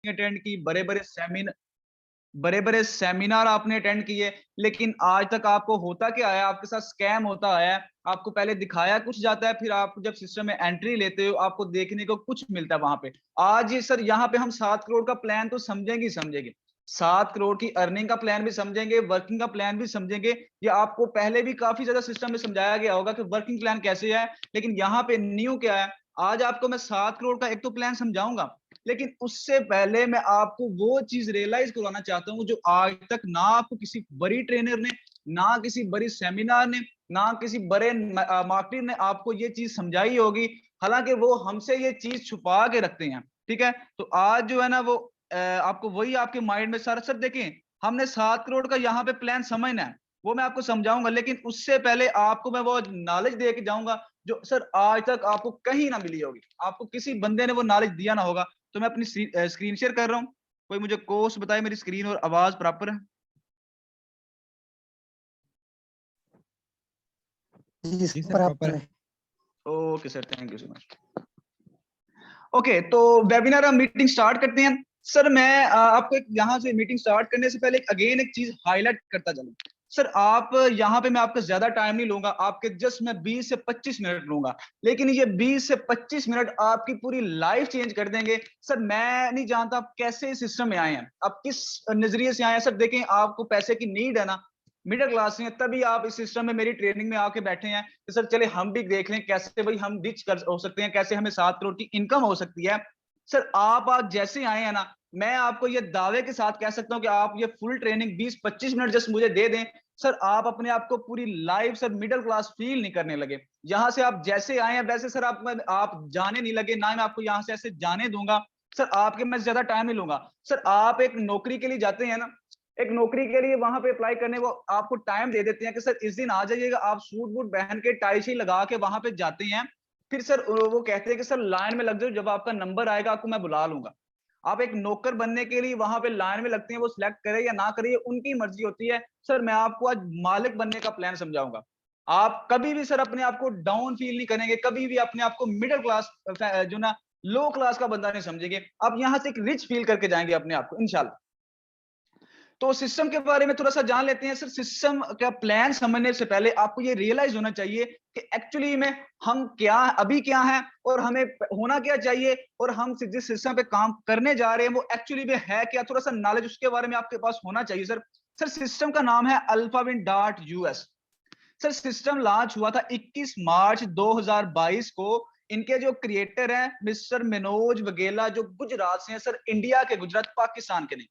Attend की, बड़े बड़े सेमिनार आपने अटेंड किए, लेकिन आज तक आपको होता क्या है, आपके साथ स्कैम होता है। आपको पहले दिखाया कुछ जाता है, फिर आप जब सिस्टम में एंट्री लेते हो आपको देखने को कुछ मिलता है वहां पे। आज ये सर यहाँ पे हम 7 करोड़ का प्लान तो समझेंगे ही समझेंगे, 7 करोड़ की अर्निंग का प्लान भी समझेंगे, वर्किंग का प्लान भी समझेंगे। ये आपको पहले भी काफी ज्यादा सिस्टम में समझाया गया होगा कि वर्किंग प्लान कैसे है, लेकिन यहाँ पे न्यू क्या है। आज आपको मैं 7 करोड़ का एक तो प्लान समझाऊंगा, लेकिन उससे पहले मैं आपको वो चीज रियलाइज करवाना चाहता हूँ जो आज तक ना आपको किसी बड़ी ट्रेनर ने, ना किसी बड़ी सेमिनार ने, ना किसी बड़े मार्केटर ने आपको ये चीज समझाई होगी। हालांकि वो हमसे ये चीज छुपा के रखते हैं। ठीक है, तो आज जो है ना वो आपको वही आपके माइंड में सारा सर देखें, हमने 7 करोड़ का यहाँ पे प्लान समझना है, वो मैं आपको समझाऊंगा, लेकिन उससे पहले आपको मैं वो नॉलेज दे के जाऊंगा जो सर आज तक आपको कहीं ना मिली होगी, आपको किसी बंदे ने वो नॉलेज दिया ना होगा। तो मैं अपनी स्क्रीन शेयर कर रहा हूँ, कोई मुझे कोर्स बताए मेरी स्क्रीन और आवाज प्रॉपर है। जी जी सर, बराबर प्रॉपर है। है। Okay sir, thank you so much. Okay, तो वेबिनार हम मीटिंग स्टार्ट करते हैं। सर मैं आपको एक यहाँ से मीटिंग स्टार्ट करने से पहले अगेन एक चीज हाईलाइट करता चलूं। सर आप यहाँ पे मैं आपका ज्यादा टाइम नहीं लूंगा, आपके जस्ट मैं 20 से 25 मिनट लूंगा, लेकिन ये 20 से 25 मिनट आपकी पूरी लाइफ चेंज कर देंगे। सर मैं नहीं जानता आप कैसे इस सिस्टम में आए हैं, आप किस नजरिए से आए हैं। सर देखें, आपको पैसे की नीड है ना, मिडिल क्लास में, तभी आप इस सिस्टम में मेरी ट्रेनिंग में आके बैठे हैं कि सर चले हम भी देख लें कैसे भाई हम रिच कर हो सकते हैं, कैसे हमें 7 करोड़ की इनकम हो सकती है। सर आप आज जैसे आए हैं ना, मैं आपको ये दावे के साथ कह सकता हूं कि आप ये फुल ट्रेनिंग 20-25 मिनट जस्ट मुझे दे दें, सर आप अपने आप को पूरी life sir middle class feel नहीं करने लगे। यहाँ से आप जैसे आए हैं वैसे सर आप जाने नहीं लगे, ना मैं आपको यहाँ से ऐसे जाने दूंगा। सर आपके मैं ज्यादा टाइम नहीं लूंगा। सर आप एक नौकरी के लिए जाते हैं ना, एक नौकरी के लिए वहां पे अप्लाई करने वो आपको टाइम दे देते हैं कि सर इस दिन आ जाइएगा, आप सूट बूट पहन के टाई शी लगा के वहां पे जाते हैं। फिर सर वो कहते हैं कि सर लाइन में लग जाओ, जब आपका नंबर आएगा आपको मैं बुला लूंगा। आप एक नौकर बनने के लिए वहां पे लाइन में लगते हैं, वो सिलेक्ट करे या ना करे उनकी मर्जी होती है। सर मैं आपको आज मालिक बनने का प्लान समझाऊंगा। आप कभी भी सर अपने आप को डाउन फील नहीं करेंगे, कभी भी अपने आप को मिडिल क्लास जो ना लो क्लास का बंदा नहीं समझेंगे, आप यहाँ से एक रिच फील करके जाएंगे अपने आप को इंशाल्लाह। तो सिस्टम के बारे में थोड़ा सा जान लेते हैं। सर सिस्टम का प्लान समझने से पहले आपको ये रियलाइज होना चाहिए कि एक्चुअली में हम क्या अभी क्या है और हमें होना क्या चाहिए, और हम जिस सिस्टम पे काम करने जा रहे हैं वो एक्चुअली में है क्या, थोड़ा सा नॉलेज उसके बारे में आपके पास होना चाहिए। सर सर सिस्टम का नाम है alphawind.us। सर सिस्टम लॉन्च हुआ था 21 मार्च 2022 को। इनके जो क्रिएटर हैं मिस्टर मनोज वगेला, जो गुजरात से हैं सर, इंडिया के, गुजरात पाकिस्तान के नहीं।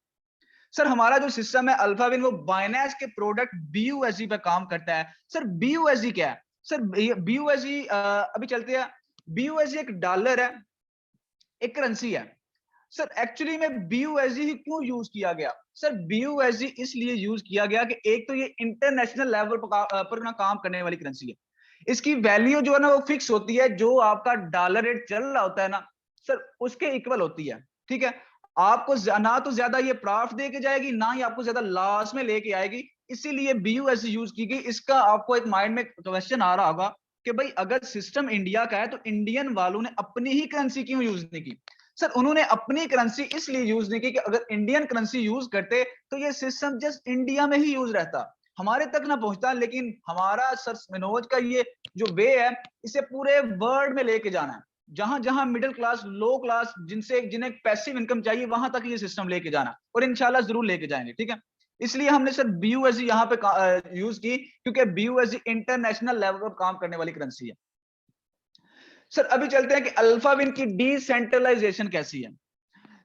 सर हमारा जो सिस्टम है अल्फाविन वो बाइनेंस के प्रोडक्ट बीयूएसडी पे काम करता है। सर बीयूएसडी क्या है? सर बीयूएसडी अभी चलते हैं। बीयूएसडी एक डॉलर है, एक करेंसी है। सर एक्चुअली में बीयूएसडी ही क्यों यूज किया गया? सर बीयूएसडी इसलिए यूज किया गया कि एक तो ये इंटरनेशनल लेवल पर ना काम करने वाली करेंसी है। इसकी वैल्यू जो है ना वो फिक्स होती है, जो आपका डॉलर रेट चल रहा होता है ना सर उसके इक्वल होती है। ठीक है, आपको ना तो ज्यादा ये प्रॉफिट दे के जाएगी, ना ही आपको ज्यादा लॉस में लेके आएगी, इसीलिए बीयूएसडी यूज की गई। इसका आपको एक माइंड में क्वेश्चन आ रहा होगा कि भाई अगर सिस्टम इंडिया का है तो इंडियन वालों ने अपनी ही करेंसी क्यों यूज नहीं की? सर उन्होंने अपनी करेंसी इसलिए यूज नहीं की कि अगर इंडियन करेंसी यूज करते तो ये सिस्टम जस्ट इंडिया में ही यूज रहता, हमारे तक ना पहुंचता। लेकिन हमारा सर मनोज का ये जो वे है, इसे पूरे वर्ल्ड में लेके जाना है। जहां जहां मिडिल क्लास, लो क्लास, जिन्हें पैसिव इनकम चाहिए, वहां तक ये सिस्टम लेके जाना, और इंशाल्लाह जरूर लेके जाएंगे। ठीक है, इसलिए हमने सर बीयूएसडी यहाँ पे यूज की, क्योंकि बीयूएसडी इंटरनेशनल लेवल पर काम करने वाली करेंसी है। सर अभी चलते हैं कि अल्फाविन की डिसेंट्रलाइजेशन कैसी है।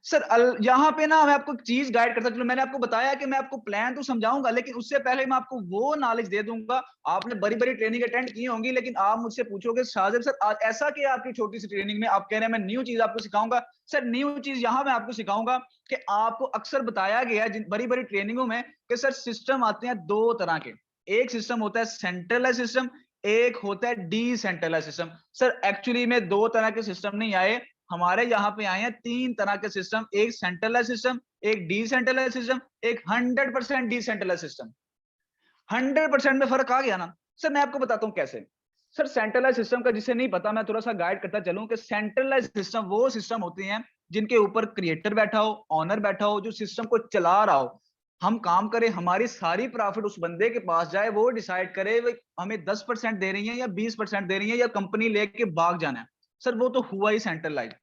सर यहाँ पे ना मैं आपको एक चीज गाइड करता चलूं। मैंने आपको बताया कि मैं आपको प्लान तो समझाऊंगा, लेकिन उससे पहले मैं आपको वो नॉलेज दे दूंगा। आपने बड़ी बड़ी ट्रेनिंग अटेंड की होंगी, लेकिन आप मुझसे पूछोगे शाहजेब सर आज ऐसा कि आपकी छोटी सी ट्रेनिंग में आप कह रहे हैं मैं न्यू चीज आपको सिखाऊंगा। सर न्यू चीज यहाँ मैं आपको सिखाऊंगा कि आपको अक्सर बताया गया है बड़ी बड़ी ट्रेनिंगों में कि सर सिस्टम आते हैं दो तरह के। एक सिस्टम होता है सेंट्रलाइज सिस्टम, एक होता है डिसेंट्रलाइज सिस्टम। सर एक्चुअली में दो तरह के सिस्टम नहीं आए, हमारे यहाँ पे आए हैं तीन तरह के सिस्टम। एक सेंट्रलाइज सिस्टम, एक डिसेंट्रलाइज सिस्टम, एक 100% डिसेंट्रलाइज सिस्टम। 100% में फर्क आ गया ना? सर मैं आपको बताता हूँ कैसे। सर सेंट्रलाइज सिस्टम का जिसे नहीं पता मैं थोड़ा सा गाइड करता चलूं कि सेंट्रलाइज सिस्टम वो सिस्टम होते हैं जिनके ऊपर क्रिएटर बैठा हो, ऑनर बैठा हो, जो सिस्टम को चला रहा हो। हम काम करें, हमारी सारी प्रॉफिट उस बंदे के पास जाए, वो डिसाइड करे वो हमें 10% दे रही है या 20% दे रही है या कंपनी लेके भाग जाना है। सर वो तो हुआ ही सेंट्रलाइज।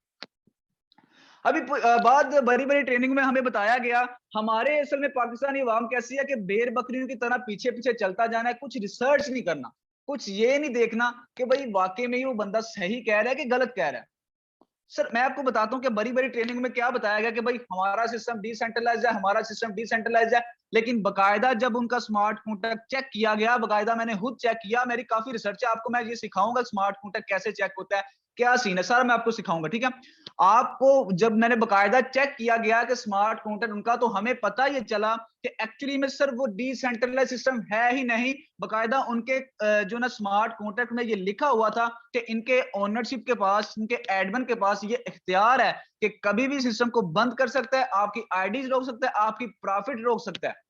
अभी बाद बड़ी बड़ी ट्रेनिंग में हमें बताया गया, हमारे असल में पाकिस्तानी अवाम कैसी है कि भेड़ बकरियों की तरह पीछे पीछे चलता जाना है, कुछ रिसर्च नहीं करना, कुछ ये नहीं देखना कि भाई वाकई में ही वो बंदा सही कह रहा है कि गलत कह रहा है। सर मैं आपको बताता हूँ कि बड़ी बड़ी ट्रेनिंग में क्या बताया गया कि भाई हमारा सिस्टम डिसेंट्रलाइज है, हमारा सिस्टम डिसेंट्रलाइज है, लेकिन बकायदा जब उनका स्मार्ट कॉन्ट्रैक्ट चेक किया गया, बकायदा मैंने खुद चेक किया, मेरी काफी रिसर्च है, आपको मैं ये सिखाऊंगा स्मार्ट कॉन्ट्रैक्ट कैसे चेक होता है, क्या सीन है, सारा मैं आपको सिखाऊंगा, ठीक है। आपको जब मैंने बकायदा चेक किया गया कि स्मार्ट कॉन्ट्रैक्ट उनका, तो हमें पता ये चला कि एक्चुअली में सर वो डिसेंट्रलाइज सिस्टम है ही नहीं। बकायदा उनके जो ना स्मार्ट कॉन्ट्रैक्ट में ये लिखा हुआ था कि इनके ओनरशिप के पास, इनके एडमिन के पास ये इख्तियार है कि कभी भी सिस्टम को बंद कर सकता है, आपकी आईडीज रोक सकता है, आपकी प्रॉफिट रोक सकता है।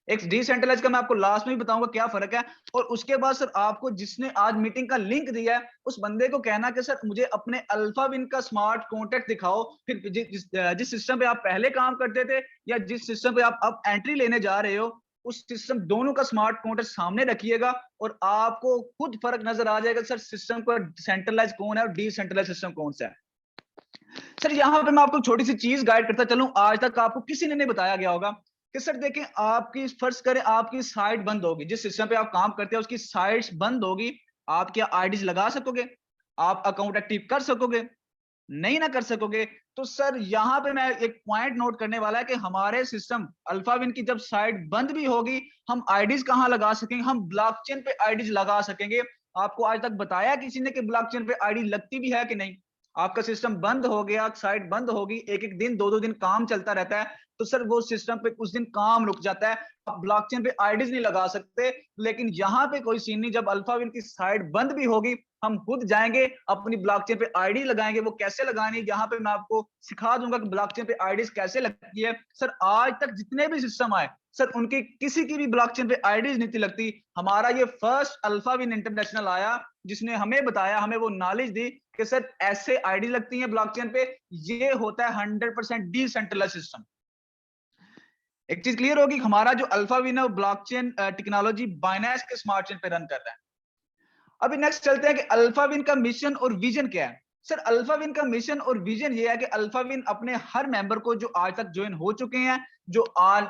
एक डिसेंट्रलाइज का मैं आपको लास्ट में भी बताऊंगा क्या फर्क है। और उसके बाद सर आपको जिसने आज मीटिंग का लिंक दिया है, उस बंदे को कहना कि सर मुझे अपने अल्फा विन का स्मार्ट कॉन्ट्रैक्ट दिखाओ, फिर जिस सिस्टम पे आप पहले काम करते थे या जिस सिस्टम पे आप अब एंट्री लेने जा रहे हो, उस सिस्टम दोनों का स्मार्ट कॉन्ट्रैक्ट सामने रखिएगा और आपको खुद फर्क नजर आ जाएगा सर सिस्टम का सेंट्रलाइज कौन है और डिसेंट्रलाइज सिस्टम कौन सा है। सर यहाँ पे मैं आपको छोटी सी चीज गाइड करता चलूं, आज तक आपको किसी ने नहीं बताया गया होगा कि सर देखें, आपकी फर्ज करें आपकी साइट बंद होगी, जिस सिस्टम पे आप काम करते हैं उसकी साइट्स बंद होगी, आप क्या आईडीज लगा सकोगे? आप अकाउंट एक्टिव कर सकोगे? नहीं ना कर सकोगे। तो सर यहाँ पे मैं एक पॉइंट नोट करने वाला है कि हमारे सिस्टम अल्फाविन की जब साइट बंद भी होगी, हम आईडीज कहाँ लगा सकेंगे? हम ब्लॉकचेन पे आईडीज लगा सकेंगे। आपको आज तक बताया किसी ने कि ब्लॉकचेन पे आईडी लगती भी है कि नहीं? आपका सिस्टम बंद हो गया, साइट बंद होगी, एक एक दिन दो दो दिन काम चलता रहता है, तो सर वो सिस्टम पे उस दिन काम रुक जाता है, आप ब्लॉकचेन पे आईडीज नहीं लगा सकते। लेकिन यहाँ पे कोई सीन नहीं, जब अल्फाविन की साइट बंद भी होगी, हम खुद जाएंगे अपनी ब्लॉकचेन पे आईडी लगाएंगे। वो कैसे लगानी, यहाँ पे मैं आपको सिखा दूंगा कि ब्लॉकचेन पे आईडीज कैसे लगती है। सर आज तक जितने भी सिस्टम आए सर, उनकी किसी की भी ब्लॉकचेन पे आईडीज नहीं थी लगती। हमारा ये फर्स्ट अल्फाविन इंटरनेशनल आया जिसने हमें बताया, हमें वो नॉलेज दी कि सर ऐसे आईडी लगती है ब्लॉकचेन पे, ये होता है 100% डिसेंट्रलाइज्ड सिस्टम। एक चीज क्लियर होगी, हमारा जो अल्फाविन है ब्लॉकचेन टेक्नोलॉजी बाइनेंस के स्मार्ट चेन पे रन कर रहा है। अभी नेक्स्ट चलते हैं कि अल्फाविन का मिशन और विजन क्या है। सर अल्फाविन का मिशन और विजन ये है कि अल्फाविन अपने हर मेंबर को जो आज तक ज्वाइन हो चुके हैं, जो आज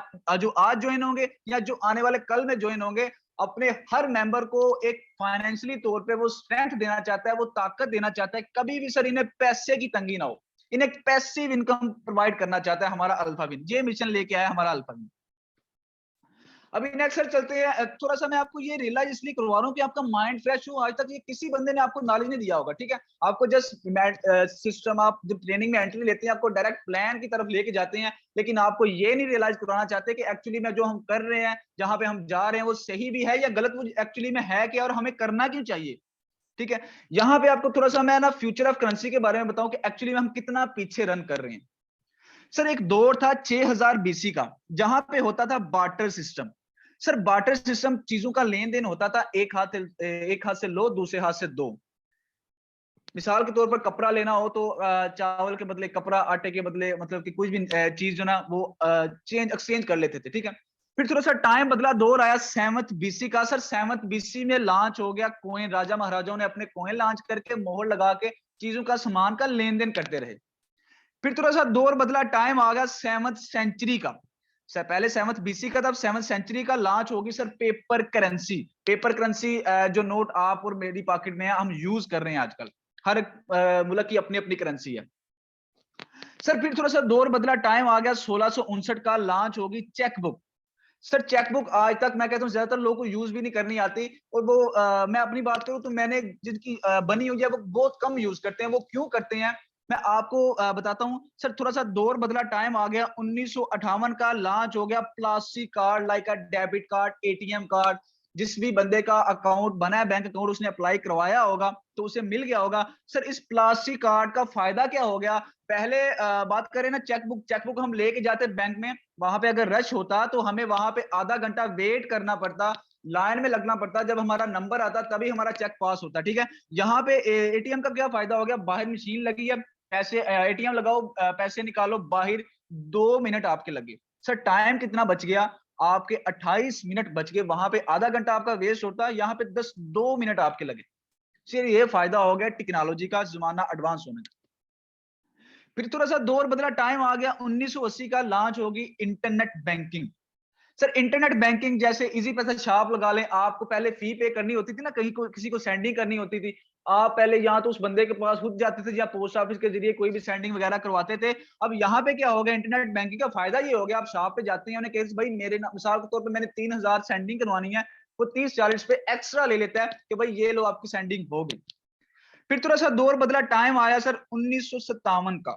ज्वाइन होंगे या जो आने वाले कल में ज्वाइन होंगे, अपने हर मेंबर को एक फाइनेंशियली तौर पे वो स्ट्रेंथ देना चाहता है, वो ताकत देना चाहता है, कभी भी सर इन्हें पैसे की तंगी ना हो, इन्हें पैसिव इनकम प्रोवाइड करना चाहता है हमारा अल्फाविन। ये मिशन लेके आया हमारा अल्फाविन। अभी नेक्स्ट सर चलते हैं, थोड़ा सा मैं आपको ये रियलाइज इसलिए करवा रहा हूँ कि आपका माइंड फ्रेश हो। आज तक ये किसी बंदे ने आपको नॉलेज नहीं दिया होगा, ठीक है। आपको जस्ट सिस्टम, आप जब ट्रेनिंग में एंट्री लेते हैं आपको डायरेक्ट प्लान की तरफ लेके जाते हैं, लेकिन आपको ये नहीं रियलाइज करवाना चाहते कि एक्चुअली में जो हम कर रहे हैं, जहां पे हम जा रहे हैं, वो सही भी है या गलत, वो एक्चुअली में है क्या और हमें करना क्यों चाहिए, ठीक है। यहाँ पे आपको थोड़ा सा मैं ना फ्यूचर ऑफ करेंसी के बारे में बताऊं कि एक्चुअली में हम कितना पीछे रन कर रहे हैं। सर एक दौर था 6000 बीसी का, जहां पे होता था barter system. Sir barter system चीजों का लेन देन होता था, एक हाथ से लो, दूसरे हाथ से दो। मिसाल के तौर पर कपड़ा लेना हो तो चावल के बदले कपड़ा, आटे के बदले मतलब कि कुछ भी चीज जो ना वो चेंज एक्सचेंज कर लेते थे, ठीक है। फिर थोड़ा सा टाइम बदला, दौर आया 7th बीसी का। सर 7th बीसी में लॉन्च हो गया कॉइन, राजा महाराजाओं ने अपने कॉइन लॉन्च करके मोहर लगा के चीजों का, सामान का लेन देन करते रहे। फिर थोड़ा सा दौर बदला, टाइम आ गया 7th सेंचुरी का। सर पहले 7th बीसी का था, 7th सेंचुरी का लॉन्च होगी sir paper currency. Paper currency जो नोट आप और मेरी पॉकेट में है, हम यूज कर रहे हैं आजकल, हर मुल्क की अपनी अपनी करेंसी है। सर फिर थोड़ा सा दौर बदला, टाइम आ गया 1659 का, लॉन्च होगी चेकबुक। सर चेकबुक आज तक मैं कहता हूँ ज्यादातर लोगों को यूज भी नहीं करनी आती, और वो मैं अपनी बात करूं तो मैंने जिनकी बनी हुई है वो बहुत कम यूज करते हैं। वो क्यों करते हैं मैं आपको बताता हूं। सर थोड़ा सा दौर बदला, टाइम आ गया 1958 का, लॉन्च हो गया plastic card, like a debit card, ATM card. जिस भी बंदे का अकाउंट बना है, बैंक अकाउंट, उसने अप्लाई करवाया होगा तो उसे मिल गया होगा। सर इस प्लास्टिक कार्ड का फायदा क्या हो गया? पहले बात करें ना चेकबुक, चेकबुक हम लेके जाते बैंक में, वहां पे अगर रश होता तो हमें वहां पे आधा घंटा वेट करना पड़ता, लाइन में लगना पड़ता, जब हमारा नंबर आता तभी हमारा चेक पास होता, ठीक है। यहाँ पे एटीएम का क्या फायदा हो गया? बाहर मशीन लगी है, पैसे एटीएम लगाओ, पैसे निकालो बाहर, 2 मिनट आपके लगे। सर टाइम कितना बच गया? आपके 28 मिनट बच गए, वहां पे आधा घंटा आपका वेस्ट होता है, यहाँ पे 2 मिनट आपके लगे। सिर्फ ये फायदा हो गया टेक्नोलॉजी का, जमाना एडवांस होने का। फिर थोड़ा सा दौर बदला, टाइम आ गया 1980 का, लॉन्च होगी internet banking. Sir internet banking जैसे इजी पैसा छाप लगा लें, आपको पहले फी पे करनी होती थी ना, कहीं को किसी को सेंडिंग करनी होती थी, आप पहले यहाँ तो उस बंदे के पास खुद जाते थे या पोस्ट ऑफिस के जरिए कोई भी सेंडिंग वगैरह करवाते थे। अब यहाँ पे क्या हो गया, इंटरनेट बैंकिंग का फायदा ये हो गया, आप शॉप पे जाते हैं, उन्हें कहे भाई मेरे मिसाल के तौर पे मैंने 3000 सेंडिंग करवानी है, वो 30-40 पे एक्स्ट्रा ले लेता है कि भाई ये लो आपकी सेंडिंग हो गई। फिर थोड़ा सा दौर बदला, टाइम आया सर 1957 का,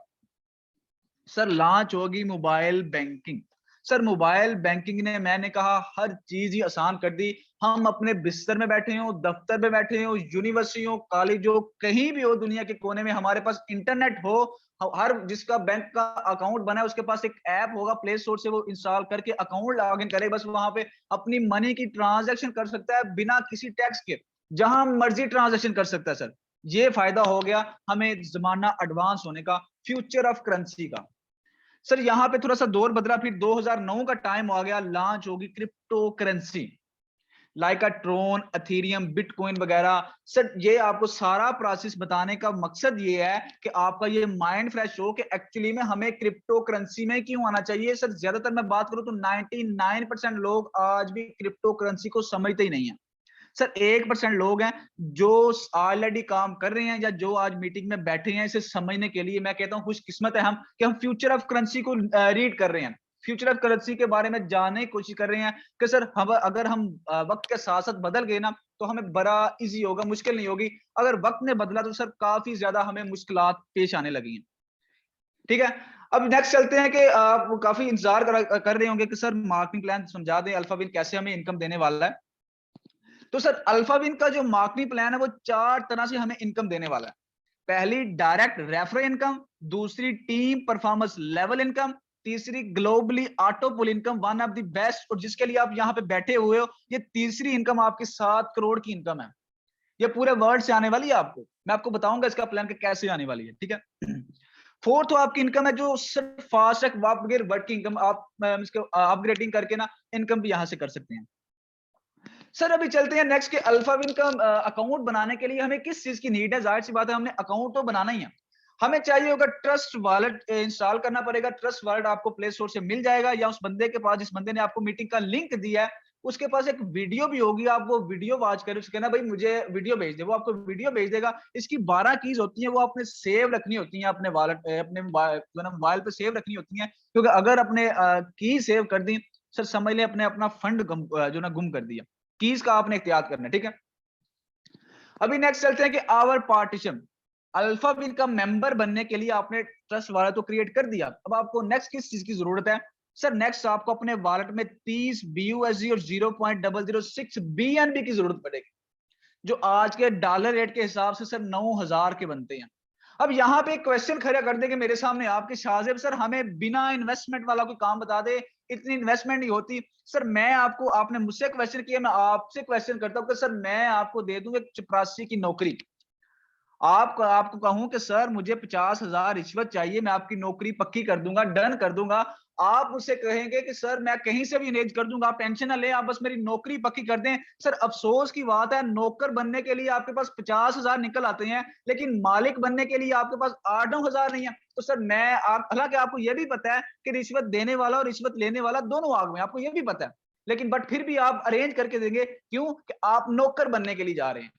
सर लॉन्च होगी mobile banking. Sir mobile banking ने, मैंने कहा, हर चीज ही आसान कर दी। हम अपने बिस्तर में बैठे हो, दफ्तर में बैठे हो, यूनिवर्सिटी हो, कॉलेज हो, कहीं भी हो दुनिया के कोने में, हमारे पास इंटरनेट हो, हर जिसका बैंक का अकाउंट बना है उसके पास एक ऐप होगा, प्ले स्टोर से वो इंस्टॉल करके अकाउंट लॉग इन करे, बस वहां पे अपनी मनी की ट्रांजैक्शन कर सकता है बिना किसी टैक्स के, जहां मर्जी ट्रांजैक्शन कर सकता है। सर ये फायदा हो गया हमें, जमाना एडवांस होने का, फ्यूचर ऑफ करेंसी का। सर यहाँ पे थोड़ा सा दौर बदला, फिर 2009 का टाइम आ गया, लॉन्च होगी crypto currency, like Tron, Ethereum, bitcoin वगैरह। सर ये आपको सारा प्रोसेस बताने का मकसद ये है कि आपका ये माइंड फ्रेश हो कि एक्चुअली में हमें क्रिप्टो करेंसी में क्यों आना चाहिए। सर ज्यादातर मैं बात करूं तो 99% लोग आज भी क्रिप्टो करेंसी को समझते ही नहीं है। सर 1% लोग हैं जो ऑलरेडी काम कर रहे हैं या जो आज मीटिंग में बैठे हैं, इसे समझने के लिए मैं कहता हूं खुशकिस्मत है हम कि हम फ्यूचर ऑफ करेंसी को रीड कर रहे हैं, फ्यूचर ऑफ करेंसी के बारे में जानने की कोशिश कर रहे हैं कि सर हम अगर हम वक्त के साथ साथ बदल गए ना तो हमें बड़ा इजी होगा, मुश्किल नहीं होगी। अगर वक्त ने बदला तो सर काफी ज्यादा हमें मुश्किलात पेश आने लगी हैं। ठीक है, अब नेक्स्ट चलते हैं कि आप काफी इंतजार कर रहे होंगे कि सर मार्केटिंग प्लान समझा दें, अल्फाविन कैसे हमें इनकम देने वाला है। तो सर अल्फाविन का जो मार्केटिंग प्लान है वो 4 तरह से हमें इनकम देने वाला है। पहली डायरेक्ट रेफरल इनकम, दूसरी टीम परफॉर्मेंस लेवल इनकम, तीसरी globally auto pool income, one of the best, और जिसके लिए आप यहाँ पे बैठे हुए हो, ये तीसरी इनकम आपकी 7 करोड़ की इनकम है। ये पूरे वर्ल्ड से आने वाली है, आपको मैं आपको बताऊंगा इसका प्लान कैसे आने वाली है। ठीक है, फोर्थ तो आपकी इनकम है जो सिर्फ फास्ट ट्रैक वर्क की इनकम, आप इसको अपग्रेडिंग करके ना इनकम भी यहाँ से कर सकते हैं। सर अभी चलते हैं नेक्स्ट के अल्फाविन का अकाउंट बनाने के लिए हमें किस चीज की नीड है। जाहिर सी बात है हमने अकाउंट तो बनाना ही है, हमें चाहिए होगा ट्रस्ट वॉलेट इंस्टॉल करना पड़ेगा। ट्रस्ट वॉलेट आपको प्ले स्टोर से मिल जाएगा या उस बंदे के पास, जिस बंदे ने आपको मीटिंग का लिंक दिया है, उसके पास एक वीडियो भी होगी, आप वो वीडियो वॉच करें, उसके ना भाई मुझे वीडियो भेज दे, वो आपको वीडियो भेज देगा। इसकी 12 कीज होती हैं, वो आपने सेव रखनी होती हैं अपने वॉलेट, अपने मोबाइल पे सेव रखनी होती हैं, क्योंकि अगर अपने की सेव कर दी, सर समझ लें अपने अपना फंड जो ना गुम कर दिया। कीज का आपने एहतियात करना है। ठीक है, अभी नेक्स्ट चलते हैं कि आवर पार्टीशन। अल्फाविन का मेंबर बनने के लिए आपने ट्रस्ट वॉलेट तो क्रिएट कर दिया, अब आपको नेक्स्ट किस चीज की जरूरत है। सर नेक्स्ट आपको अपने वॉलेट में 30 BUSD और 0.006 BNB की जरूरत पड़ेगी, जो आज के डॉलर रेट के हिसाब से सर 9000 के बनते हैं। अब यहाँ पे एक क्वेश्चन खड़ा कर दे कि मेरे सामने आपके शाहजेब सर हमें बिना इन्वेस्टमेंट वाला कोई काम बता दे, इतनी इन्वेस्टमेंट नहीं होती। सर मैं आपको, आपने मुझसे क्वेश्चन किया, मैं आपसे क्वेश्चन करता हूँ कि सर मैं आपको दे दूं एक चपरासी की नौकरी, आपको कहूं कि सर मुझे 50,000 रिश्वत चाहिए, मैं आपकी नौकरी पक्की कर दूंगा, डन कर दूंगा। आप मुझसे कहेंगे कि सर मैं कहीं से भी अरेंज कर दूंगा, आप टेंशन ना लें, आप बस मेरी नौकरी पक्की कर दें। सर अफसोस की बात है, नौकर बनने के लिए आपके पास 50,000 निकल आते हैं, लेकिन मालिक बनने के लिए आपके पास 8-9 हजार नहीं है। तो सर मैं, हालांकि आपको यह भी पता है कि रिश्वत देने वाला और रिश्वत लेने वाला दोनों आग में, आपको यह भी पता है, लेकिन बट फिर भी आप अरेंज करके देंगे, क्यों कि आप नौकर बनने के लिए जा रहे हैं।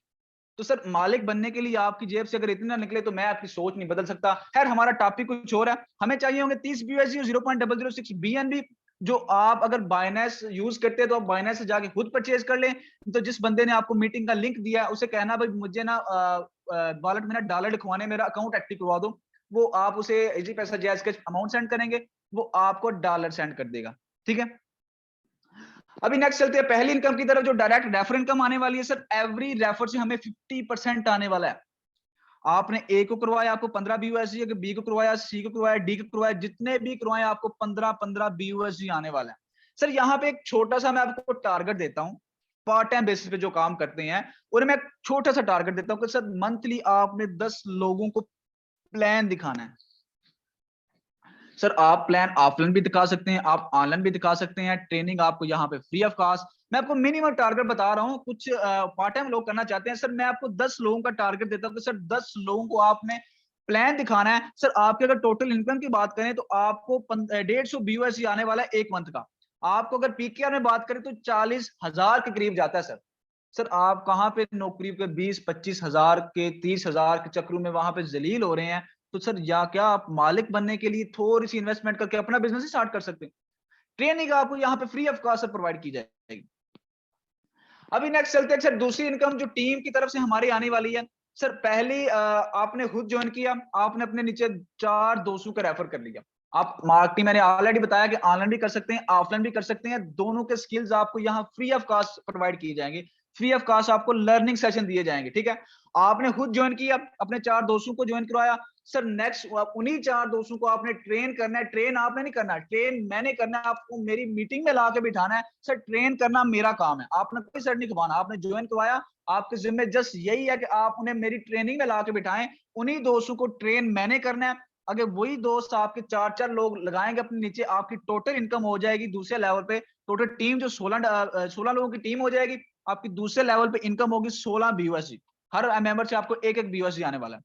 तो सर मालिक बनने के लिए आपकी जेब से अगर इतना निकले तो मैं आपकी सोच नहीं बदल सकता। खैर हमारा टॉपिक कुछ और है, हमें चाहिए होंगे 30 BUSD और 0.006 BNB, जो आप अगर बाइनेंस यूज करते हैं तो आप बाइनेंस से जाके खुद परचेज कर लें। तो जिस बंदे ने आपको मीटिंग का लिंक दिया है उसे कहना भाई मुझे ना वॉलेट में ना डॉलर लिखवाने, मेरा अकाउंट एक्टिव करवा दो, वो आप उसे इजी पैसा जैज के अमाउंट सेंड करेंगे, वो आपको डॉलर सेंड कर देगा। ठीक है, अभी नेक्स्ट चलते हैं पहली इनकम की तरफ, जो डायरेक्ट रेफर इनकम आने वाली है। सर एवरी रेफर से हमें 50% आने वाला है। आपने ए को करवाया आपको 15 BUSD, अगर बी को करवाया, सी को करवाया, डी को करवाया, जितने भी करवाए आपको 15-15 BUSD आने वाला है। सर यहाँ पे एक छोटा सा मैं आपको टारगेट देता हूँ, पार्ट टाइम बेसिस पे जो काम करते हैं उन्हें मैं छोटा सा टारगेट देता हूँ कि सर मंथली आपने 10 लोगों को प्लान दिखाना है। सर आप प्लान ऑफलाइन भी दिखा सकते हैं, आप ऑनलाइन भी दिखा सकते हैं, ट्रेनिंग आपको यहाँ पे फ्री ऑफ कॉस्ट। मैं आपको मिनिमम टारगेट बता रहा हूँ, कुछ पार्ट टाइम लोग करना चाहते हैं। सर मैं आपको 10 लोगों का टारगेट देता हूँ कि सर 10 लोगों को आपने प्लान दिखाना है। सर आपके अगर टोटल इनकम की बात करें तो आपको 150 BUSD आने वाला है एक मंथ का। आपको अगर पीकेआर में बात करें तो 40,000 के करीब जाता है सर। सर आप कहाँ पे नौकरी के 20-25 हजार के 30 हजार के चक्रों में वहां पे जलील हो रहे हैं। तो सर या क्या आप मालिक बनने के लिए थोड़ी सी इन्वेस्टमेंट करके अपना बिजनेस ही स्टार्ट कर सकते हैं। ट्रेनिंग आपको यहाँ पे फ्री ऑफ कॉस्ट प्रोवाइड की जाएगी। अभी नेक्स्ट चलते हैं सर, दूसरी इनकम जो टीम की तरफ से हमारी आने वाली है। सर पहली आपने खुद ज्वाइन किया, आपने अपने नीचे 4 दोस्तों को रेफर कर लिया। आप मार्केटिंग मैंने ऑलरेडी बताया कि ऑनलाइन भी कर सकते हैं, ऑफलाइन भी कर सकते हैं। दोनों के स्किल्स आपको यहाँ फ्री ऑफ कॉस्ट प्रोवाइड किए जाएंगे। फ्री ऑफ कॉस्ट आपको लर्निंग सेशन दिए जाएंगे। ठीक है, आपने खुद ज्वाइन किया, अपने 4 दोस्तों को ज्वाइन करवाया। सर नेक्स्ट उन्हीं 4 दोस्तों को आपने ट्रेन करना है। ट्रेन आपने नहीं करना, ट्रेन मैंने करना है। आपको मेरी मीटिंग में ला के बिठाना है। सर ट्रेन करना मेरा काम है, आपने कोई सर नहीं घुमाना। आपने ज्वाइन करवाया, आपके जिम्मे जस्ट यही है कि आप उन्हें मेरी ट्रेनिंग में ला के बिठाएं। उन्हीं दोस्तों को ट्रेन मैंने करना है। अगर वही दोस्त आपके 4-4 लोग लगाएंगे अपने नीचे, आपकी टोटल इनकम हो जाएगी दूसरे लेवल पे। टोटल टीम जो 16 लोगों की टीम हो जाएगी, आपकी दूसरे लेवल पे इनकम होगी 16 BUSD। हर मेंबर से आपको एक एक BUSD आने वाला है।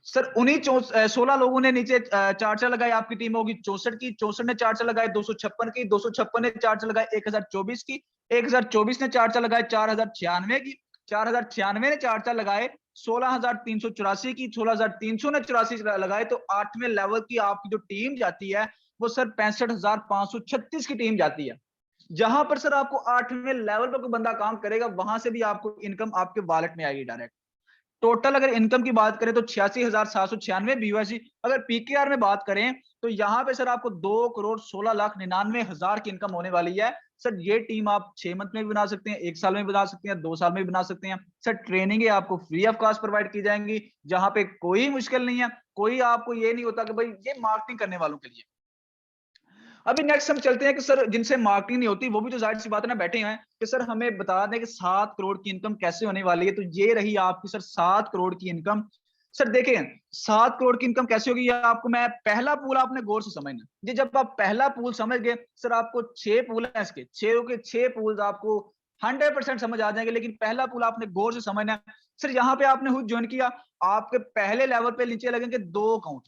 सर उन्हीं 16 लोगों ने नीचे 4-4 लगाए, आपकी टीम होगी 64 की। 64 ने 4-4 लगाए 256 की। 256 ने 4-4 लगाए 1024 की। 1024 ने 4-4 लगाए 4096 की। 4096 ने 4-4 लगाए 16,384 की। 16,300 ने 84 लगाए तो 8वें लेवल की आपकी जो टीम जाती है वो सर 65,536 की टीम जाती है। जहां पर सर आपको 8वें लेवल पर कोई बंदा काम करेगा, वहां से भी आपको इनकम आपके वॉलेट में आएगी डायरेक्ट। टोटल अगर इनकम की बात करें तो 86,796 BUSD। अगर पीकेआर में बात करें तो यहाँ पे सर आपको 2,16,99,000 की इनकम होने वाली है। सर ये टीम आप 6 मंथ में भी बना सकते हैं, 1 साल में भी बना सकते हैं, 2 साल में भी बना सकते हैं। सर ट्रेनिंग आपको फ्री ऑफ कॉस्ट प्रोवाइड की जाएंगी, जहां पे कोई मुश्किल नहीं है। कोई आपको ये नहीं होता कि भाई ये मार्केटिंग करने वालों के लिए। अभी नेक्स्ट हम चलते हैं कि सर जिनसे मार्केटिंग नहीं होती वो भी तो जाहिर सी बात है ना बैठे हैं कि सर हमें बता दें कि 7 करोड़ की इनकम कैसे होने वाली है। तो ये रही आपकी सर 7 करोड़ की इनकम। सर देखें 7 करोड़ की इनकम कैसे होगी, ये आपको मैं पहला पूल आपने गौर से समझना। जी जब आप पहला पूल समझ गए, सर आपको 6 पूल है इसके, 6 के 6 पूल आपको 100% समझ आ जाएंगे। लेकिन पहला पूल आपने गौर से समझना है। सर यहाँ पे आपने खुद ज्वाइन किया, आपके पहले लेवल पे नीचे लगेंगे 2 अकाउंट।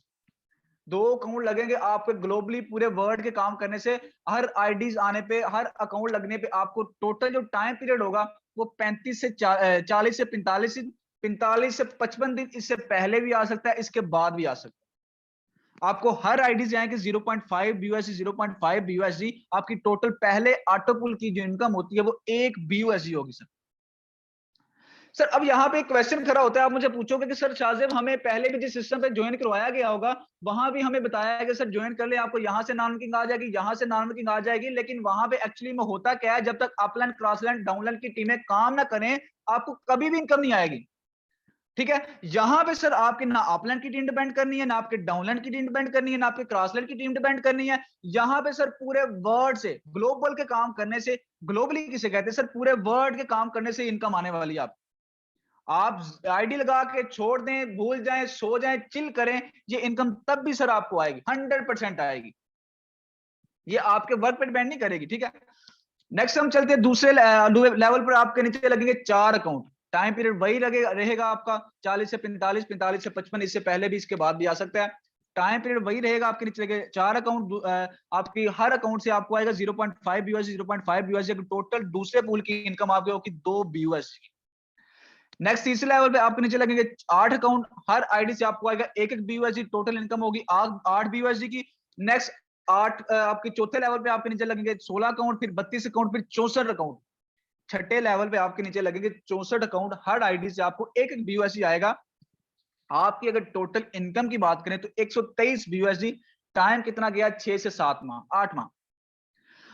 2 अकाउंट लगेंगे आपके ग्लोबली पूरे वर्ल्ड के काम करने से। हर आईडीज आने पे, हर अकाउंट लगने पे आपको टोटल जो टाइम पीरियड होगा वो 35 से 40 से 45 से 55 दिन। इससे पहले भी आ सकता है, इसके बाद भी आ सकता है। आपको हर आईडी आएंगे 0.5 BUSD, 0.5 BUSD। आपकी टोटल पहले ऑटोपुल की जो इनकम होती है वो 1 BUSD होगी सर। सर अब यहाँ पे एक क्वेश्चन खड़ा होता है, आप मुझे पूछोगे कि सर शाहजेब हमें पहले भी जिस सिस्टम पे ज्वाइन करवाया गया होगा वहां भी हमें बताया है कि सर ज्वाइन कर ले, आपको यहाँ से नॉन वर्किंग आ जाएगी, यहाँ से नॉन वर्किंग आ जाएगी। लेकिन वहां पे एक्चुअली में होता क्या है, जब तक अपलाइन क्रॉसलाइन डाउनलाइन की टीमें काम ना करें आपको कभी भी इनकम नहीं आएगी। ठीक है, यहाँ पे सर आपकी ना अपलाइन की टीम डिपेंड करनी है, ना आपके डाउनलाइन की टीम डिपेंड करनी है, ना आपके क्रॉसलाइन की टीम डिपेंड करनी है। यहाँ पे सर पूरे वर्ल्ड से ग्लोबल के काम करने से, ग्लोबली किसे कहते हैं सर, पूरे वर्ल्ड के काम करने से इनकम आने वाली है। आप आईडी लगा के छोड़ दें, भूल जाएं, सो जाएं, चिल करें, ये इनकम तब भी सर आपको आएगी, 100% आएगी। ये आपके वर्क पे डिपेंड नहीं करेगी। ठीक है, नेक्स्ट हम चलते हैं दूसरे लेवल पर। आपके नीचे लगेंगे 4 अकाउंट। टाइम पीरियड वही लगेगा रहेगा आपका 40 से 45, 45 से 55। इससे पहले भी इसके बाद भी आ सकता है। टाइम पीरियड वही रहेगा। आपके नीचे लगे 4 अकाउंट। आपकी हर अकाउंट से आपको आएगा 0.5 BUSD, 0.5 BUSD। टोटल दूसरे पूल की इनकम आपकी होगी 2 BUSD। नेक्स्ट तीसरे लेवल पे आपके नीचे लगेंगे 8 अकाउंट। हर आईडी से आपको आएगा 1 BUSD। टोटल इनकम होगी 8 BUSD की। नेक्स्ट 8 आपके चौथे लेवल पे आपके नीचे लगेंगे 16 अकाउंट, फिर 32 अकाउंट, फिर 64 अकाउंट। छठे लेवल पे आपके नीचे लगेंगे 64 अकाउंट। हर आईडी से आपको 1 BUSD आएगा। आपकी अगर टोटल इनकम की बात करें तो 123 BUSD। टाइम कितना गया, 6 से 7 माह, 8 माह।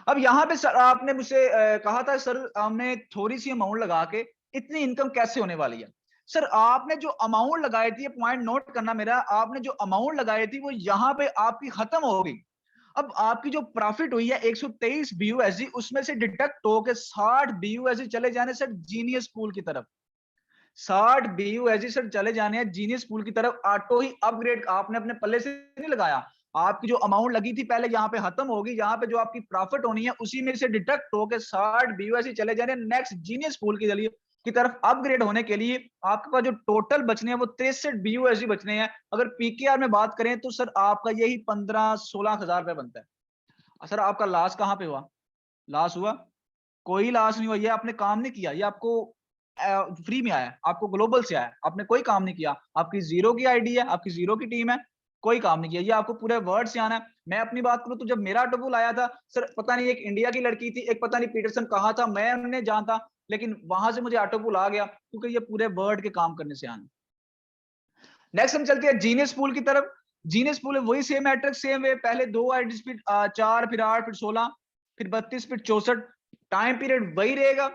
अब यहाँ पे सर आपने मुझसे कहा था सर हमने थोड़ी सी अमाउंट लगा के इतनी इनकम कैसे होने वाली है। सर आपने जो अमाउंट लगाई थी, पॉइंट नोट करना मेरा, आपने जो अमाउंट लगाई थी वो यहाँ पे आपकी खत्म हो गई। अब आपकी जो प्रॉफिट हुई है 123 BUSD, उसमें से डिडक्ट होकर 60 BUSD चले जाने सर जीनियस पूल की तरफ। 60 BUSD सर चले जाने हैं जीनियस पूल की तरफ, ऑटो ही अपग्रेड, आपने अपने पल्ले से नहीं लगाया, आपकी जो अमाउंट लगी थी पहले यहाँ पे खत्म होगी, यहाँ पे जो आपकी प्रॉफिट होनी है उसी में से डिडक्ट होकर 60 BUSD चले जाने नेक्स्ट जीनियस पूल के जरिए की तरफ अपग्रेड होने के लिए। आपके पास जो टोटल बचने हैं वो 63 BUSD बचने हैं। अगर पीकेआर में बात करें तो सर आपका यही 15-16 हजार रुपए बनता है। सर आपका लॉस कहाँ पे हुआ? लॉस हुआ? कोई लॉस नहीं हुआ, ये आपने काम नहीं किया, ये आपको फ्री में आया, आपको ग्लोबल से आया, आपने कोई काम नहीं किया, आपकी जीरो की आईडी है, आपकी जीरो की टीम है, कोई काम नहीं किया, ये आपको पूरे वर्ल्ड से आना है। मैं अपनी बात करूं तो जब मेरा ऑटोपुल आया था सर, पता नहीं एक इंडिया की लड़की थी, एक पता नहीं पीटरसन कहाँ था, मैं उन्हें जानता, लेकिन वहां से मुझे ऑटोपुल आ गया क्योंकि ये पूरे वर्ल्ड के काम करने से आना। नेक्स्ट हम चलते हैं जीनियस पूल की तरफ। जीनियस पूल वही सेम मैट्रिक्स सेम वे, पहले 2 आईडी स्पीड 4 फिर 8 फिर 16 फिर 32 फिर 64, टाइम पीरियड वही रहेगा।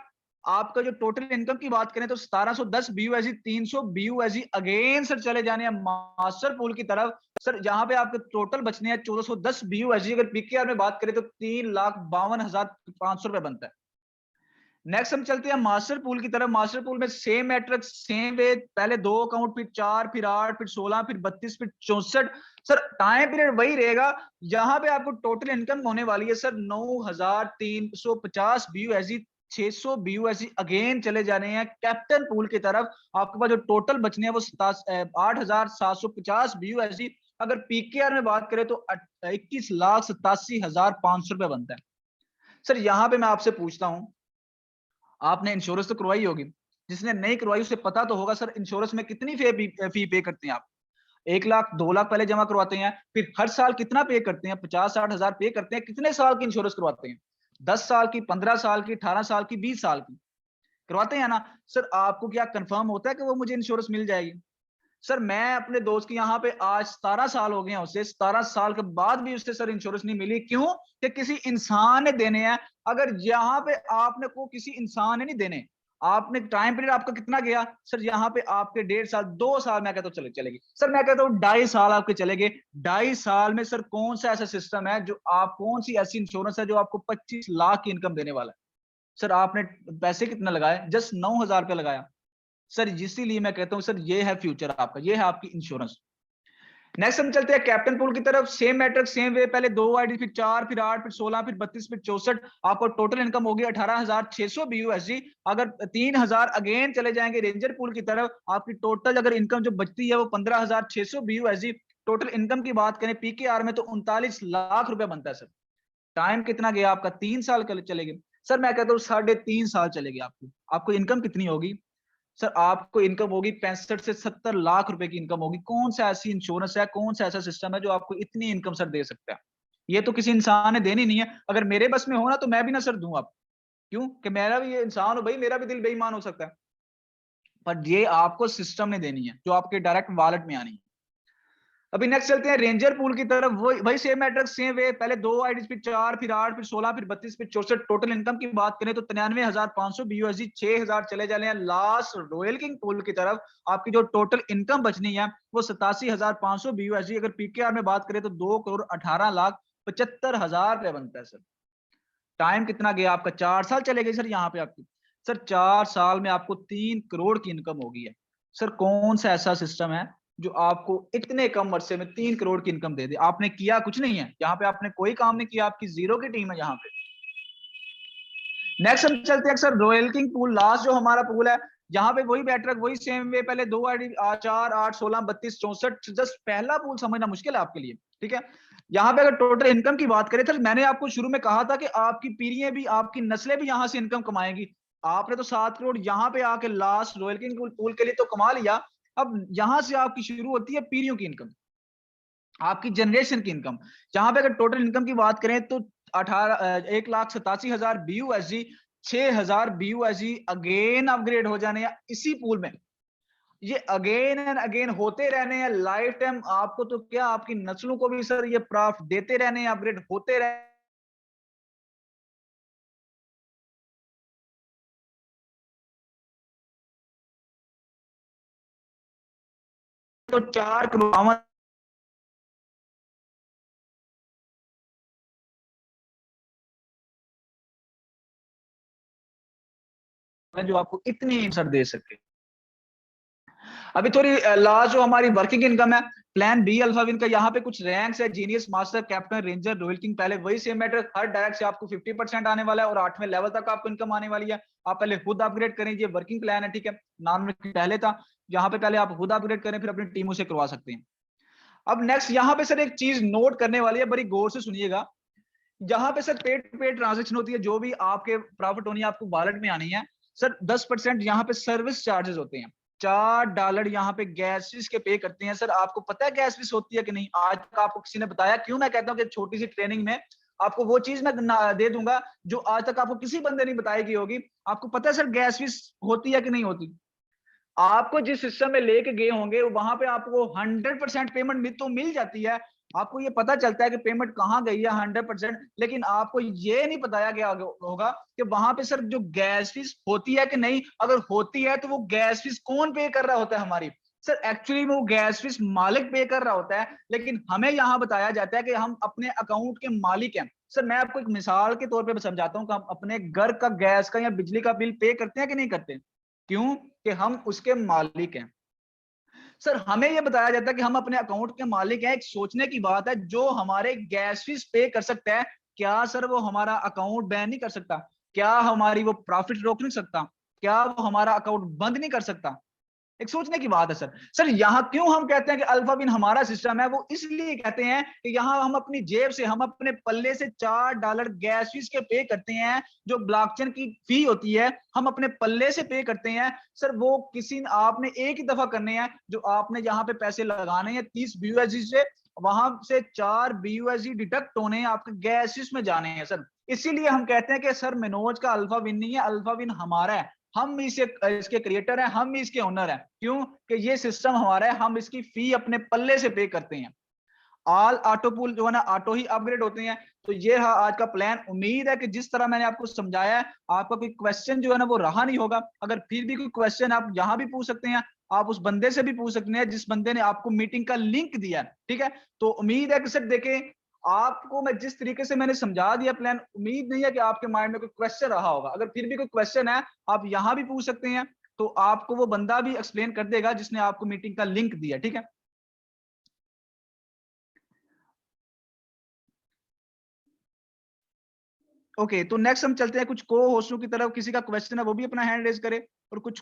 आपका जो टोटल इनकम की बात करें तो 1710 BUSD, 300 BUSD अगेन सर चले जाने हैं मास्टर पूल की तरफ। सर यहाँ पे आपके टोटल बचने हैं 1410 BUSD। अगर पीकेआर में बात करें तो 3,52,500 रुपए बनता है। नेक्स्ट हम चलते हैं मास्टर पूल की तरफ। मास्टर पूल में सेम मैट्रिक्स सेम वे, पहले 2 अकाउंट फिर 4 फिर 8 फिर 16 फिर 32 फिर 64। सर टाइम पीरियड वही रहेगा। यहाँ पे आपको टोटल इनकम होने वाली है सर 9,350 BUSD, 600 BUSD अगेन चले जाने हैं कैप्टन पूल की तरफ। आपके पास जो टोटल बचने हैं वो 8,750 BUSD। अगर पीकेआर में बात करें तो 21,87,500 रुपए बनता है। सर यहाँ पे मैं आपसे पूछता हूँ, आपने इंश्योरेंस तो करवाई होगी, जिसने नहीं करवाई उसे पता तो होगा सर इंश्योरेंस में कितनी फी पे करते हैं आप? 1 लाख 2 लाख पहले जमा करवाते हैं, फिर हर साल कितना पे करते हैं? 50-60 हजार पे करते हैं। कितने साल की इंश्योरेंस करवाते हैं? 10 साल की, 15 साल की, 18 साल की, 20 साल की करवाते हैं ना? सर आपको क्या कंफर्म होता है कि वो मुझे इंश्योरेंस मिल जाएगी? सर मैं अपने दोस्त की यहाँ पे आज 17 साल हो गए हैं, उसे 17 साल के बाद भी उससे सर इंश्योरेंस नहीं मिली। क्यों? कि किसी इंसान ने देने हैं। अगर यहाँ पे आपने को किसी इंसान ने नहीं देने, आपने टाइम पीरियड आपका कितना गया सर? यहाँ पे आपके 1.5 साल 2 साल मैं कहता हूँ चले चलेगी सर, मैं कहता हूँ 2.5 साल आपके चलेंगे। 2.5 साल में सर कौन सा ऐसा सिस्टम है जो आप, कौन सी ऐसी इंश्योरेंस है जो आपको 25 लाख की इनकम देने वाला है? सर आपने पैसे कितना लगाए? जस्ट 9,000 रुपया लगाया सर। इसीलिए मैं कहता हूं सर ये है फ्यूचर आपका, ये है आपकी इंश्योरेंस। नेक्स्ट हम चलते हैं कैप्टन पूल की तरफ। सेम मैट्रिक्स सेम वे, पहले 2 आईडी फिर 4 फिर 8 फिर 16 फिर 32 फिर 64। आपको टोटल इनकम होगी 18,600 BUSD। अगर 3,000 अगेन चले जाएंगे रेंजर पूल की तरफ, आपकी टोटल अगर इनकम जो बचती है वो 15,600 BUSD। टोटल इनकम की बात करें पीकेआर में तो 39 लाख रुपए बनता है सर। टाइम कितना गया आपका? 3 साल चलेगी सर। मैं कहता हूँ 3.5 साल चलेगी। आपको इनकम कितनी होगी सर? आपको इनकम होगी 65 से 70 लाख रुपए की इनकम होगी। कौन सा ऐसी इंश्योरेंस है, कौन सा ऐसा सिस्टम है जो आपको इतनी इनकम सर दे सकता है? ये तो किसी इंसान ने देनी नहीं है। अगर मेरे बस में हो ना तो मैं भी ना सर दूं आप। क्यों? कि मेरा भी ये इंसान हो भाई, मेरा भी दिल बेईमान हो सकता है, पर ये आपको सिस्टम ने देनी है जो आपके डायरेक्ट वॉलेट में आनी है। अभी नेक्स्ट चलते हैं रेंजर पूल की तरफ। वही सेम मैट्रिक्स सेम वे, पहले 2 आईडी फिर 4 फिर 8 फिर 16 फिर 32 फिर 64। टोटल इनकम की बात करें तो 93,500 BUSD, 6,000 चले जाने हैं लास्ट रॉयल किंग पूल की तरफ। आपकी जो टोटल इनकम बचनी है वो 87,500 BUSD। अगर पीकेआर में बात करें तो 2,18,75,000 रुपए बनता है सर। टाइम कितना गया आपका? 4 साल चले गए सर। यहाँ पे आपकी सर 4 साल में आपको 3 करोड़ की इनकम होगी है। सर कौन सा ऐसा सिस्टम है जो आपको इतने कम अरसे में 3 करोड़ की इनकम दे दे? आपने किया कुछ नहीं है यहाँ पे, आपने कोई काम नहीं किया, आपकी जीरो की टीम है यहाँ पे। नेक्स्ट हम चलते हैं sir royal king pool. Last जो हमारा पूल है, यहाँ पे वही बैटरक वही सेम वे, पहले 2 आईडी 4 8 16 32 64। जस्ट पहला पूल समझना मुश्किल है आपके लिए, ठीक है? यहाँ पे अगर टोटल इनकम की बात करें तो मैंने आपको शुरू में कहा था कि आपकी पीढ़ियां भी, आपकी नस्लें भी यहाँ से इनकम कमाएंगी। आपने तो 7 करोड़ यहाँ पे आके लास्ट रॉयल किंग पूल के लिए तो कमा लिया। अब यहाँ से आपकी शुरू होती है पीढ़ियों की इनकम, आपकी जनरेशन की इनकम। जहां पे अगर टोटल इनकम की बात करें तो 1,87,000 BUSD, 6,000 BUSD अगेन अपग्रेड हो जाने हैं इसी पूल में। ये अगेन एंड अगेन होते रहने हैं लाइफ टाइम। आपको तो क्या, आपकी नस्लों को भी सर ये प्रॉफिट देते रहने हैं, अपग्रेड होते रहने। तो 4 करोड़ जो आपको इतनी सर दे सके। अभी थोड़ी लास्ट जो हमारी वर्किंग इनकम है, प्लान बी अल्फा विन का, यहाँ पे कुछ रैंक्स है, genius, master, captain, ranger, royal king. पहले वही सेम मैटर, हर डायरेक्ट से आपको 50% आने वाला है और 8वें लेवल तक आपको इनकम आने वाली है। आप पहले खुद अपग्रेड करें, ये वर्किंग प्लान है, ठीक है, नाम में पहले था, यहाँ पे पहले आप खुद अपग्रेड करें, फिर अपनी टीमों से करवा सकते हैं। अब नेक्स्ट यहाँ पे सर एक चीज नोट करने वाली है, बड़ी गौर से सुनिएगा। यहाँ पे sir paid to paid transaction होती है, जो भी आपके प्रॉफिट होनी है आपको वॉलेट में आनी है सर, 10% यहाँ पे सर्विस चार्जेस होते हैं। $4 यहाँ पे गैस फीस के पे करते हैं सर। आपको पता है गैस फीस होती है कि नहीं? आज तक आपको किसी ने बताया? क्यों मैं कहता हूँ कि छोटी सी ट्रेनिंग में आपको वो चीज मैं दे दूंगा जो आज तक आपको किसी बंदे ने बताई होगी। आपको पता है सर गैस फीस होती है कि नहीं होती? आपको जिस सिस्टम में लेके गए होंगे वहां पे आपको 100% पेमेंट तो मिल जाती है। आपको ये पता चलता है कि पेमेंट कहाँ गई है 100%, लेकिन आपको ये नहीं बताया गया होगा कि वहां पे सर जो गैस फीस होती है कि नहीं। अगर होती है तो वो गैस फीस कौन पे कर रहा होता है हमारी? सर एक्चुअली में वो गैस फीस मालिक पे कर रहा होता है, लेकिन हमें यहाँ बताया जाता है कि हम अपने अकाउंट के मालिक हैं। सर मैं आपको एक मिसाल के तौर पर समझाता हूँ कि हम अपने घर का गैस का या बिजली का बिल पे करते हैं कि नहीं करते? क्यों? कि हम उसके मालिक हैं। सर हमें यह बताया जाता है कि हम अपने अकाउंट के मालिक हैं। एक सोचने की बात है, जो हमारे गैस फीस पे कर सकता है, क्या सर वो हमारा अकाउंट बैन नहीं कर सकता? क्या हमारी वो प्रॉफिट रोक नहीं सकता? क्या वो हमारा अकाउंट बंद नहीं कर सकता? एक सोचने की बात है सर। सर यहाँ क्यों हम कहते हैं कि अल्फा विन हमारा सिस्टम है? वो इसलिए कहते हैं कि यहाँ हम अपनी जेब से, हम अपने पल्ले से $4 गैस फीस के पे करते हैं। जो ब्लॉकचेन की फी होती है हम अपने पल्ले से पे करते हैं सर। वो किसी आपने एक ही दफा करने हैं, जो आपने यहाँ पे पैसे लगाने हैं 30 BUSD से, वहां से 4 BUSD डिडक्ट होने हैं, आपके गैस फीस में जाने हैं सर। इसीलिए हम कहते हैं कि सर मनोज का अल्फा विन नहीं है, अल्फा विन हमारा है। हम इसके क्रिएटर हैं, हम इसके ओनर हैं। क्यों? कि ये सिस्टम हमारा है, हम इसकी फी अपने पल्ले से पे करते हैं। ऑल ऑटो पूल जो है ना, ऑटो ही अपग्रेड होते हैं। तो ये है आज का प्लान। उम्मीद है कि जिस तरह मैंने आपको समझाया है, आपका कोई क्वेश्चन जो है ना वो रहा नहीं होगा। अगर फिर भी कोई क्वेश्चन आप यहाँ भी पूछ सकते हैं, आप उस बंदे से भी पूछ सकते हैं जिस बंदे ने आपको मीटिंग का लिंक दिया है, ठीक है। तो उम्मीद है कि सर देखें, आपको मैं जिस तरीके से मैंने समझा दिया प्लान, उम्मीद नहीं है कि आपके माइंड में कोई क्वेश्चन रहा होगा। अगर फिर भी कोई क्वेश्चन है, आप यहाँ भी पूछ सकते हैं, तो आपको वो बंदा भी एक्सप्लेन कर देगा जिसने आपको मीटिंग का लिंक दिया, ठीक है। ओके, तो नेक्स्ट हम चलते हैं कुछ को होस्टों की तरफ। किसी का क्वेश्चन है वो भी अपना हैंड रेज करे, और कुछ